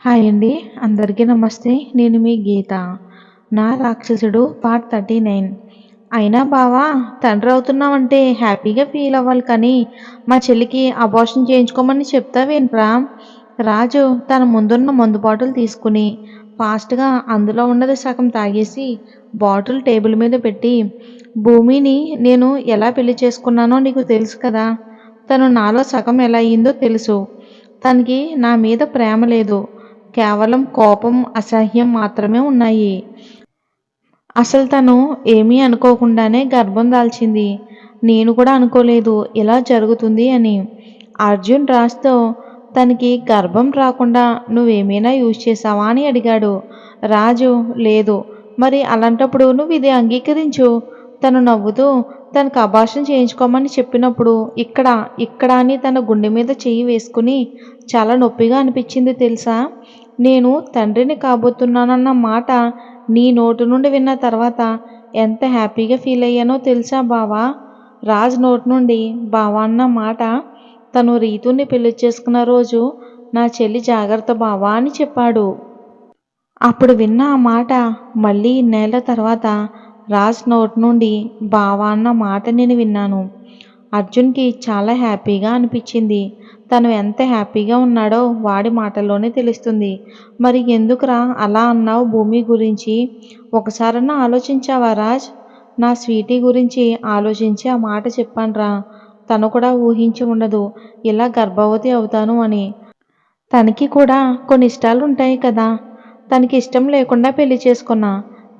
Hi అండి. అందరికీ నమస్తే. నేను మీ గీత. నా రాక్షసుడు పార్ట్ 39. అయినా బావా, తండ్రి అవుతున్నావంటే హ్యాపీగా ఫీల్ అవ్వాలి కానీ మా చెల్లికి అబార్షన్ చేయించుకోమని చెప్తావేంట్రా? రాజు తన ముందున్న మందు బాటిల్ తీసుకుని ఫాస్ట్గా అందులో ఉన్నది సగం తాగేసి బాటిల్ టేబుల్ మీద పెట్టి, భూమిని నేను ఎలా పెళ్లి చేసుకున్నానో నీకు తెలుసు కదా. తను నాలో సగం ఎలా అయ్యిందో తెలుసు. తనకి నా మీద ప్రేమ లేదు. కేవలం కోపం, అసహ్యం మాత్రమే ఉన్నాయి. అసలు తను ఏమీ అనుకోకుండానే గర్భం దాల్చింది. నేను కూడా అనుకోలేదు ఇలా జరుగుతుంది అని. అర్జున్ రాజ్‌తో తనకి గర్భం రాకుండా నువ్వేమైనా యూజ్ చేశావా అని అడిగాడు. రాజు లేదు. మరి అలాంటప్పుడు నువ్విది అంగీకరించు. తను నవ్వుతూ తనకు అబార్షన్ చేయించుకోమని చెప్పినప్పుడు ఇక్కడ, ఇక్కడ అని తన గుండె మీద చెయ్యి వేసుకుని చాలా నొప్పిగా అనిపించింది తెలుసా? నేను తండ్రిని కాబోతున్నానన్న మాట నీ నోటి నుండి విన్న తర్వాత ఎంత హ్యాపీగా ఫీల్ అయ్యానో తెలుసా బావా? రాజ్ నోటి నుండి బావా అన్న మాట తను రీతుని పెళ్లి చేసుకున్న రోజు నా చెల్లి జాగ్రత్త బావా అని చెప్పాడు. అప్పుడు విన్న ఆ మాట మళ్ళీ ఇన్నేళ్ల తర్వాత రాజ్ నోటి నుండి బావా అన్న మాట నేను విన్నాను. అర్జున్కి చాలా హ్యాపీగా అనిపించింది. తను ఎంత హ్యాపీగా ఉన్నాడో వాడి మాటల్లోనే తెలుస్తుంది. మరి ఎందుకురా అలా అన్నావు భూమి గురించి? ఒకసారన్నా ఆలోచించావా రాజ్? నా స్వీటీ గురించి ఆలోచించి ఆ మాట చెప్పానురా. తను కూడా ఊహించి ఉండదు ఇలా గర్భవతి అవుతాను అని. తనకి కూడా కొన్ని ఇష్టాలు ఉంటాయి కదా. తనకి ఇష్టం లేకుండా పెళ్లి చేసుకున్నా.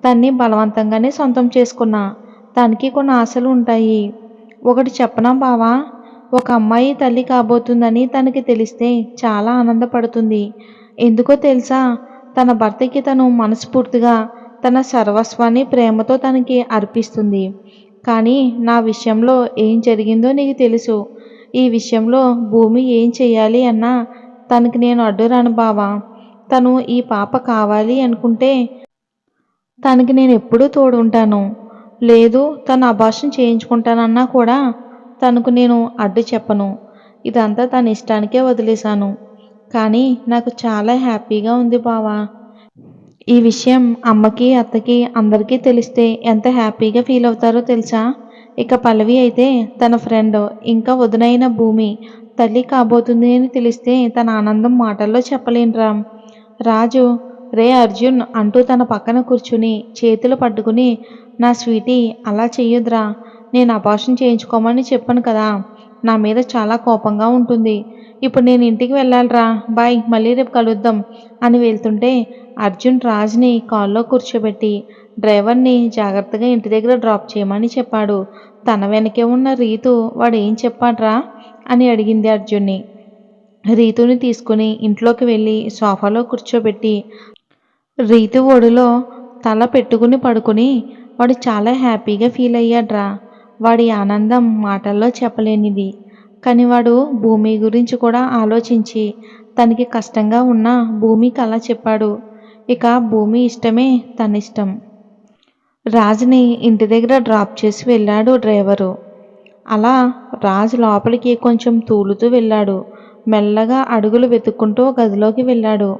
తన్ని బలవంతంగానే సొంతం చేసుకున్నా. తనకి కొన్ని ఆశలు ఉంటాయి. ఒకటి చెప్పనా బావా? ఒక అమ్మాయి తల్లి కాబోతుందని తనకి తెలిస్తే చాలా ఆనందపడుతుంది. ఎందుకో తెలుసా? తన భర్తకి తను మనస్ఫూర్తిగా తన సర్వస్వాన్ని ప్రేమతో తనకి అర్పిస్తుంది. కానీ నా విషయంలో ఏం జరిగిందో నీకు తెలుసు. ఈ విషయంలో భూమి ఏం చెయ్యాలి అన్నా తనకి నేను అడ్డురాను బావా. తను ఈ పాప కావాలి అనుకుంటే తనకి నేను ఎప్పుడూ తోడుంటాను. లేదు తను అబార్షన్ చేయించుకుంటానన్నా కూడా తనకు నేను అడ్డు చెప్పను. ఇదంతా తన ఇష్టానికే వదిలేశాను. కానీ నాకు చాలా హ్యాపీగా ఉంది బావా. ఈ విషయం అమ్మకి, అత్తకి అందరికీ తెలిస్తే ఎంత హ్యాపీగా ఫీల్ అవుతారో తెలుసా? ఇక పల్లవి అయితే తన ఫ్రెండ్ ఇంకా వదినైన భూమి తల్లి కాబోతుంది అని తెలిస్తే తన ఆనందం మాటల్లో చెప్పలేనురా. రాజు రే అర్జున్ అంటూ తన పక్కన కూర్చుని చేతులు పట్టుకుని, నా స్వీటీ అలా చెయ్యొద్దురా. నేను అబార్షన్ చేయించుకోమని చెప్పాను కదా. నా మీద చాలా కోపంగా ఉంటుంది. ఇప్పుడు నేను ఇంటికి వెళ్ళాలిరా. బాయ్, మళ్ళీ రేపు కలుద్దాం అని వెళ్తుంటే అర్జున్ రాజ్ని కారులో కూర్చోబెట్టి డ్రైవర్ని జాగ్రత్తగా ఇంటి దగ్గర డ్రాప్ చేయమని చెప్పాడు. తన వెనకే ఉన్న రీతు వాడు ఏం చెప్పాడ్రా అని అడిగింది అర్జున్ని. రీతుని తీసుకుని ఇంట్లోకి వెళ్ళి సోఫాలో కూర్చోబెట్టి రీతు ఒడిలో తల పెట్టుకుని పడుకుని వాడు చాలా హ్యాపీగా ఫీల్ అయ్యాడ్రా. వాడి ఆనందం మాటల్లో చెప్పలేనిది. కానీ వాడు భూమి గురించి కూడా ఆలోచించి తనకి కష్టంగా ఉన్న భూమికి అలా చెప్పాడు. ఇక భూమి ఇష్టమే తన ఇష్టం. రాజుని ఇంటి దగ్గర డ్రాప్ చేసి వెళ్ళాడు డ్రైవరు. అలా రాజు లోపలికి కొంచెం తూలుతూ వెళ్ళాడు. మెల్లగా అడుగులు వెతుక్కుంటూ గదిలోకి వెళ్ళాడు.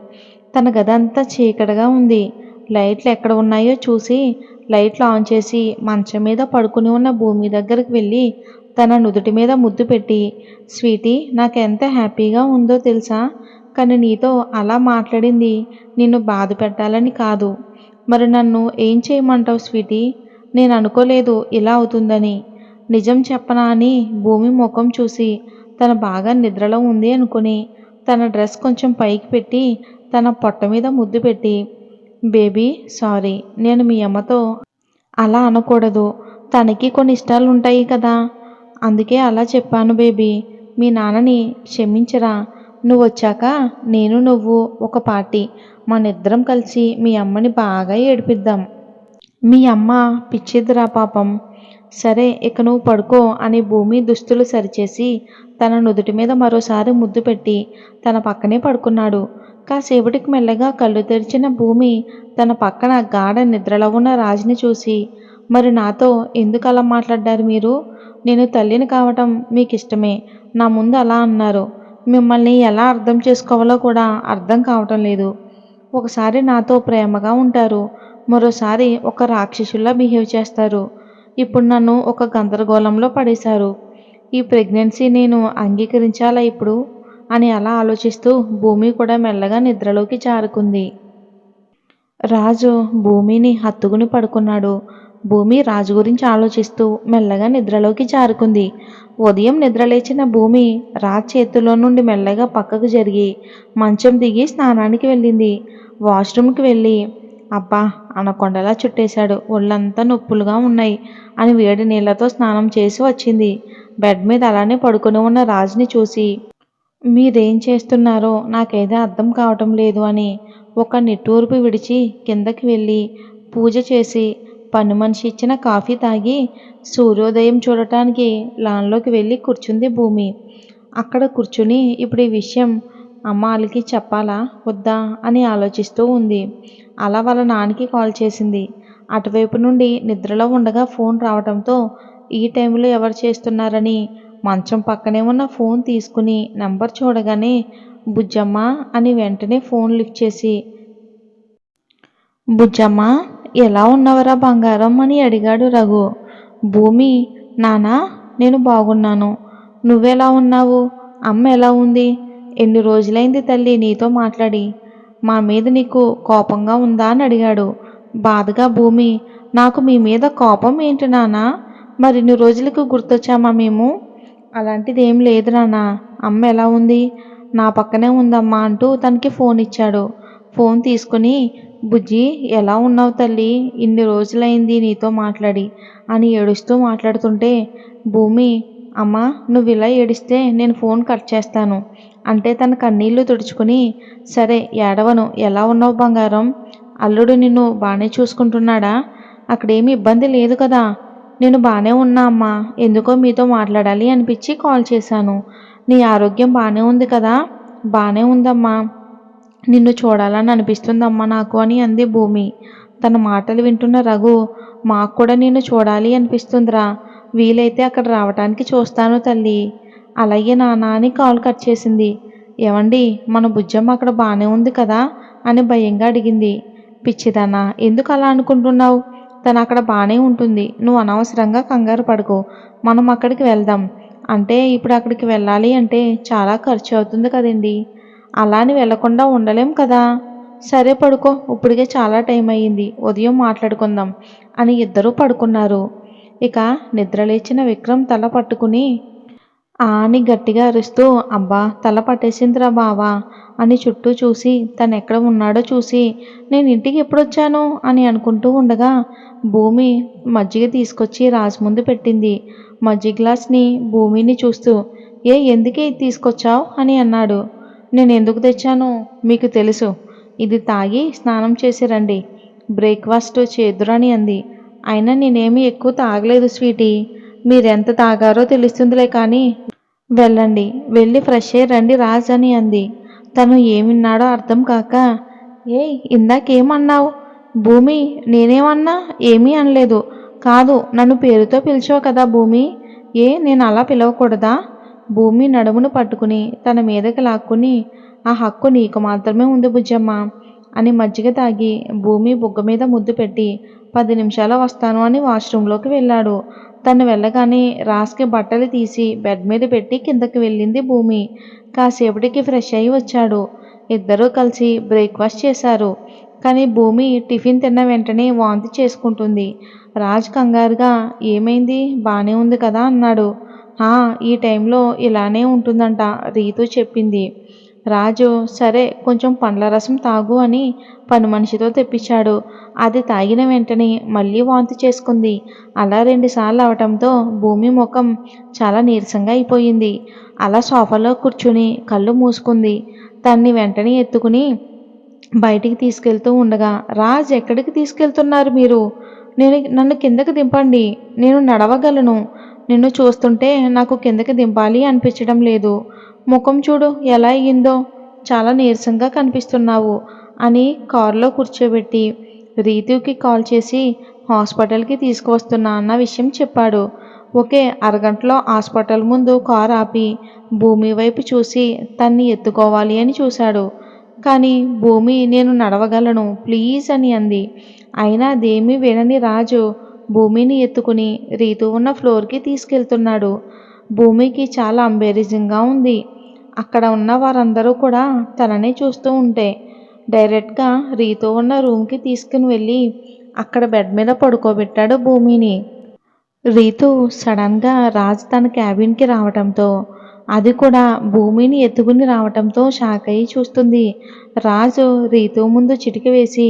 తన గది అంతా చీకటిగా ఉంది. లైట్లు ఎక్కడ ఉన్నాయో చూసి లైట్లు ఆన్ చేసి మంచం మీద పడుకుని ఉన్న భూమి దగ్గరికి వెళ్ళి తన నుదుటి మీద ముద్దు పెట్టి, స్వీటీ నాకెంత హ్యాపీగా ఉందో తెలుసా? కానీ నీతో అలా మాట్లాడింది నిన్ను బాధ పెట్టాలని కాదు. మరి నన్ను ఏం చేయమంటావు స్వీటీ? నేను అనుకోలేదు ఇలా అవుతుందని. నిజం చెప్పనా అని భూమి ముఖం చూసి తను బాగా నిద్రలో ఉంది అనుకుని తన డ్రెస్ కొంచెం పైకి పెట్టి తన పొట్ట మీద ముద్దు పెట్టి, బేబీ సారీ, నేను మీ అమ్మతో అలా అనకూడదు. తనకి కొన్ని ఇష్టాలు ఉంటాయి కదా. అందుకే అలా చెప్పాను బేబీ. మీ నాన్నని క్షమించరా. నువ్వు వచ్చాక నేను నువ్వు ఒక పార్టీ మనిద్దరం కలిసి మీ అమ్మని బాగా ఏడిపిద్దాం. మీ అమ్మ పిచ్చిదిరా పాపం. సరే ఇక నువ్వు పడుకో అని భూమి దుస్తులు సరిచేసి తన నుదుటి మీద మరోసారి ముద్దు పెట్టి తన పక్కనే పడుకున్నాడు. కాసేపటికి మెల్లగా కళ్ళు తెరిచిన భూమి తన పక్కన గాఢ నిద్రలో ఉన్న రాజుని చూసి, మరి నాతో ఎందుకు అలా మాట్లాడారు మీరు? నేను తల్లిని కావటం మీకు ఇష్టమే. నా ముందు అలా అన్నారు. మిమ్మల్ని ఎలా అర్థం చేసుకోవాలో కూడా అర్థం కావటం లేదు. ఒకసారి నాతో ప్రేమగా ఉంటారు, మరోసారి ఒక రాక్షసుల్లా బిహేవ్ చేస్తారు. ఇప్పుడు నన్ను ఒక గందరగోళంలో పడేశారు. ఈ ప్రెగ్నెన్సీ నేను అంగీకరించాలా ఇప్పుడు అని అలా ఆలోచిస్తూ భూమి కూడా మెల్లగా నిద్రలోకి జారుకుంది. రాజు భూమిని హత్తుకుని పడుకున్నాడు. భూమి రాజు గురించి ఆలోచిస్తూ మెల్లగా నిద్రలోకి జారుకుంది. ఉదయం నిద్రలేచిన భూమి రాజు చేతిలో నుండి మెల్లగా పక్కకు జరిగి మంచం దిగి స్నానానికి వెళ్ళింది. వాష్రూమ్కి వెళ్ళి అబ్బా అనకొండలా చుట్టేశాడు, ఒళ్ళంతా నొప్పులుగా ఉన్నాయి అని వేడి నీళ్లతో స్నానం చేసి వచ్చింది. బెడ్ మీద అలానే పడుకుని ఉన్న రాజుని చూసి మీరేం చేస్తున్నారో నాకైతే అర్థం కావటం లేదు అని ఒక నిట్టూర్పు విడిచి కిందకి వెళ్ళి పూజ చేసి పని మనిషి ఇచ్చిన కాఫీ తాగి సూర్యోదయం చూడటానికి లాన్లోకి వెళ్ళి కూర్చుంది భూమి. అక్కడ కూర్చుని ఇప్పుడు ఈ విషయం అమ్మాలకి చెప్పాలా వద్దా అని ఆలోచిస్తూ ఉంది. అలా వాళ్ళ నాన్నకి కాల్ చేసింది. అటువైపు నుండి నిద్రలో ఉండగా ఫోన్ రావడంతో ఈ టైంలో ఎవరు చేస్తున్నారని మంచం పక్కనే ఉన్న ఫోన్ తీసుకుని నంబర్ చూడగానే బుజ్జమ్మ అని వెంటనే ఫోన్ లిఫ్ట్ చేసి బుజ్జమ్మ ఎలా ఉన్నవరా బంగారం అని అడిగాడు రఘు. భూమి నానా నేను బాగున్నాను, నువ్వెలా ఉన్నావు, అమ్మ ఎలా ఉంది, ఎన్ని రోజులైంది తల్లి నీతో మాట్లాడి, మా మీద నీకు కోపంగా ఉందా అని అడిగాడు బాధగా. భూమి నాకు మీ మీద కోపం ఏంటి నానా, మరిన్ని రోజులకు గుర్తొచ్చామా మేము, అలాంటిది ఏం లేదు నాన్న, అమ్మ ఎలా ఉంది, నా పక్కనే ఉందమ్మా అంటూ తనకి ఫోన్ ఇచ్చాడు. ఫోన్ తీసుకుని బుజ్జి ఎలా ఉన్నావు తల్లి, ఇన్ని రోజులైంది నీతో మాట్లాడి అని ఏడుస్తూ మాట్లాడుతుంటే భూమి అమ్మ నువ్వు ఇలా ఏడిస్తే నేను ఫోన్ కట్ చేస్తాను అంటే తన కన్నీళ్లు తుడుచుకుని సరే ఏడవను, ఎలా ఉన్నావు బంగారం, అల్లుడు నిన్ను బాగానే చూసుకుంటున్నాడా, అక్కడేమీ ఇబ్బంది లేదు కదా, నేను బాగానే ఉన్నా అమ్మా, ఎందుకో మీతో మాట్లాడాలి అనిపించి కాల్ చేశాను, నీ ఆరోగ్యం బాగానే ఉంది కదా, బాగానే ఉందమ్మా, నిన్ను చూడాలని అనిపిస్తుందమ్మా నాకు అని అంది భూమి. తన మాటలు వింటున్న రఘు మాకు కూడా నిన్ను చూడాలి అనిపిస్తుందిరా, వీలైతే అక్కడ రావటానికి చూస్తాను తల్లి. అలాగే నాన్న అని కాల్ కట్ చేసింది. ఏమండి మన బుజ్జమ్మ అక్కడ బాగానే ఉంది కదా అని భయంగా అడిగింది. పిచ్చిదానా ఎందుకు అలా అనుకుంటున్నావు, తను అక్కడ బాగానే ఉంటుంది, నువ్వు అనవసరంగా కంగారు పడుకో, మనం అక్కడికి వెళ్దాం, అంటే ఇప్పుడు అక్కడికి వెళ్ళాలి అంటే చాలా ఖర్చు అవుతుంది కదండి, అలా అని వెళ్లకుండా ఉండలేం కదా, సరే పడుకో, ఇప్పటికే చాలా టైం అయ్యింది, ఉదయం మాట్లాడుకుందాం అని ఇద్దరూ పడుకున్నారు. ఇక నిద్రలేచిన విక్రమ్ తల పట్టుకుని అని గట్టిగా అరుస్తూ అబ్బా తల పట్టేసిందిరా బావా అని చుట్టూ చూసి తను ఎక్కడ ఉన్నాడో చూసి నేను ఇంటికి ఎప్పుడొచ్చాను అని అనుకుంటూ ఉండగా భూమి మజ్జిగ తీసుకొచ్చి రాజు ముందు పెట్టింది. మజ్జిగ గ్లాస్ని భూమిని చూస్తూ ఎందుకే ఇది తీసుకొచ్చావు అని అన్నాడు. నేను ఎందుకు తెచ్చానో మీకు తెలుసు, ఇది తాగి స్నానం చేసి రండి, బ్రేక్ఫాస్ట్ చేద్దురని అంది. అయినా నేనేమీ ఎక్కువ తాగలేదు స్వీటీ, మీరెంత తాగారో తెలుస్తుందిలే కానీ వెళ్ళండి, వెళ్ళి ఫ్రెష్ అయ్యి రండి రాజ్ అని అంది. తను ఏమిన్నాడో అర్థం కాక ఇందాకేమన్నావు భూమి, నేనేమన్నా, ఏమీ అనలేదు, కాదు నన్ను పేరుతో పిలిచావు కదా భూమి, నేను అలా పిలవకూడదా, భూమి నడుమును పట్టుకుని తన మీదకి లాక్కుని ఆ హక్కు నీకు మాత్రమే ఉంది బుజ్జమ్మ అని మజ్జిగ తాగి భూమి బుగ్గ మీద ముద్దు పెట్టి 10 నిమిషాలు వస్తాను అని వాష్రూంలోకి వెళ్ళాడు. తను వెళ్ళగానే రాస్కి బట్టలు తీసి బెడ్ మీద పెట్టి కిందకి వెళ్ళింది భూమి. కాసేపటికి ఫ్రెష్ అయ్యి వచ్చాడు. ఇద్దరూ కలిసి బ్రేక్ఫాస్ట్ చేశారు. కానీ భూమి టిఫిన్ తిన్న వెంటనే వాంతి చేసుకుంటుంది. రాజ్ కంగారుగా ఏమైంది, బాగానే ఉంది కదా అన్నాడు. ఈ టైంలో ఇలానే ఉంటుందంట, రీతు చెప్పింది. రాజు సరే కొంచెం పండ్ల రసం తాగు అని పని మనిషితో తెప్పించాడు. అది తాగిన వెంటనే మళ్ళీ వాంతి చేసుకుంది. అలా 2 సార్లు అవటంతో భూమి ముఖం చాలా నీరసంగా అయిపోయింది. అలా సోఫాలో కూర్చుని కళ్ళు మూసుకుంది. తన్ని వెంటనే ఎత్తుకుని బయటికి తీసుకెళ్తూ ఉండగా రాజ్ ఎక్కడికి తీసుకెళ్తున్నారు మీరు, నన్ను కిందకి దింపండి, నేను నడవగలను, నిన్ను చూస్తుంటే నాకు కిందకి దింపాలి అనిపించడం లేదు, ముఖం చూడు ఎలా అయ్యిందో, చాలా నీరసంగా కనిపిస్తున్నావు అని కారులో కూర్చోబెట్టి రీతుకి కాల్ చేసి హాస్పిటల్కి తీసుకువస్తున్నా అన్న విషయం చెప్పాడు. ఒకే అరగంటలో హాస్పిటల్ ముందు కారు ఆపి భూమి వైపు చూసి తన్ని ఎత్తుకోవాలి అని చూశాడు. కానీ భూమి నేను నడవగలను ప్లీజ్ అని అంది. అయినా అదేమీ వినని రాజు భూమిని ఎత్తుకుని రీతు ఉన్న ఫ్లోర్కి తీసుకెళ్తున్నాడు. భూమికి చాలా అంబేరిజింగ్గా ఉంది. అక్కడ ఉన్న వారందరూ కూడా తననే చూస్తూ ఉంటే డైరెక్ట్గా రీతు ఉన్న రూమ్కి తీసుకుని వెళ్ళి అక్కడ బెడ్ మీద పడుకోబెట్టాడు భూమిని. రీతు సడన్గా రాజ్ తన క్యాబిన్కి రావటంతో అది కూడా భూమిని ఎత్తుకుని రావటంతో షాక్ అయ్యి చూస్తుంది. రాజు రీతు ముందు చిటిక వేసి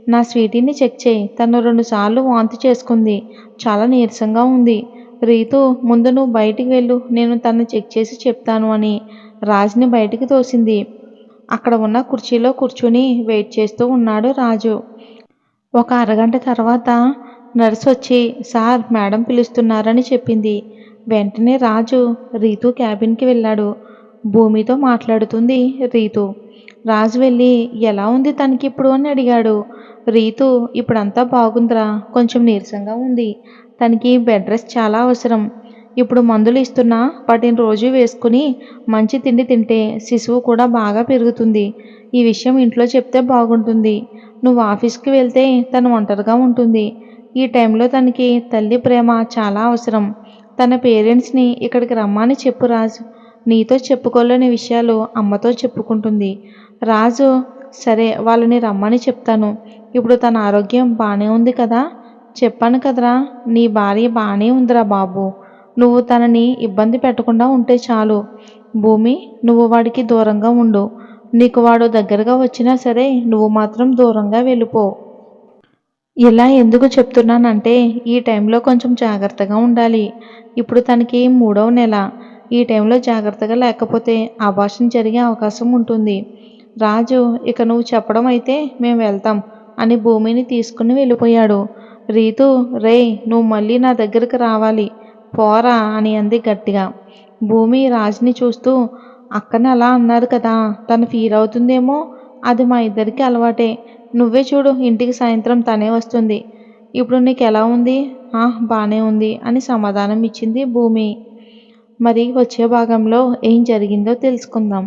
నా స్వీటీని చెక్ చేయి, తను 2 సార్లు వాంతి చేసుకుంది, చాలా నీరసంగా ఉంది. రీతు ముందు నువ్వు బయటికి వెళ్ళు, నేను తను చెక్ చేసి చెప్తాను అని రాజ్ని బయటికి తోసింది. అక్కడ ఉన్న కుర్చీలో కూర్చుని వెయిట్ చేస్తూ ఉన్నాడు రాజు. ఒక అరగంట తర్వాత నర్సు వచ్చి సార్ మేడం పిలుస్తున్నారని చెప్పింది. వెంటనే రాజు రీతు క్యాబిన్కి వెళ్ళాడు. భూమితో మాట్లాడుతుంది రీతు. రాజు వెళ్ళి ఎలా ఉంది తనకి ఇప్పుడు అని అడిగాడు. రీతు ఇప్పుడంతా బాగుందిరా, కొంచెం నీరసంగా ఉంది, తనకి బెడ్ రెస్ట్ చాలా అవసరం. ఇప్పుడు మందులు ఇస్తున్నా వాటిని రోజు వేసుకుని మంచి తిండి తింటే శిశువు కూడా బాగా పెరుగుతుంది. ఈ విషయం ఇంట్లో చెప్తే బాగుంటుంది. నువ్వు ఆఫీస్కి వెళ్తే తను ఒంటరిగా ఉంటుంది. ఈ టైంలో తనకి తల్లి ప్రేమ చాలా అవసరం. తన పేరెంట్స్ని ఇక్కడికి రమ్మని చెప్పు రాజు. నీతో చెప్పుకోలేని విషయాలు అమ్మతో చెప్పుకుంటుంది. రాజు సరే వాళ్ళని రమ్మని చెప్తాను. ఇప్పుడు తన ఆరోగ్యం బాగానే ఉంది కదా? చెప్పాను కదరా, నీ భార్య బాగానే ఉందిరా బాబు. నువ్వు తనని ఇబ్బంది పెట్టకుండా ఉంటే చాలు. భూమి నువ్వు వాడికి దూరంగా ఉండు. నీకు వాడు దగ్గరగా వచ్చినా సరే నువ్వు మాత్రం దూరంగా వెళ్ళిపో. ఇలా ఎందుకు చెప్తున్నానంటే ఈ టైంలో కొంచెం జాగ్రత్తగా ఉండాలి. ఇప్పుడు తనకి 3వ నెల. ఈ టైంలో జాగ్రత్తగా లేకపోతే అబార్షన్ జరిగే అవకాశం ఉంటుంది. రాజు ఇక నువ్వు చెప్పడం అయితే మేము వెళ్తాం అని భూమిని తీసుకుని వెళ్ళిపోయాడు. రీతు రేయ్ నువ్వు మళ్ళీ నా దగ్గరికి రావాలి పోరా అని అంది గట్టిగా. భూమి రాజుని చూస్తూ అక్కని అలా అన్నారు కదా, తను ఫీల్ అవుతుందేమో, అది మా ఇద్దరికి అలవాటే. నువ్వే చూడు ఇంటికి సాయంత్రం తనే వస్తుంది. ఇప్పుడు నీకు ఎలా ఉంది? బాగానే ఉంది అని సమాధానం ఇచ్చింది భూమి. మరి వచ్చే భాగంలో ఏం జరిగిందో తెలుసుకుందాం.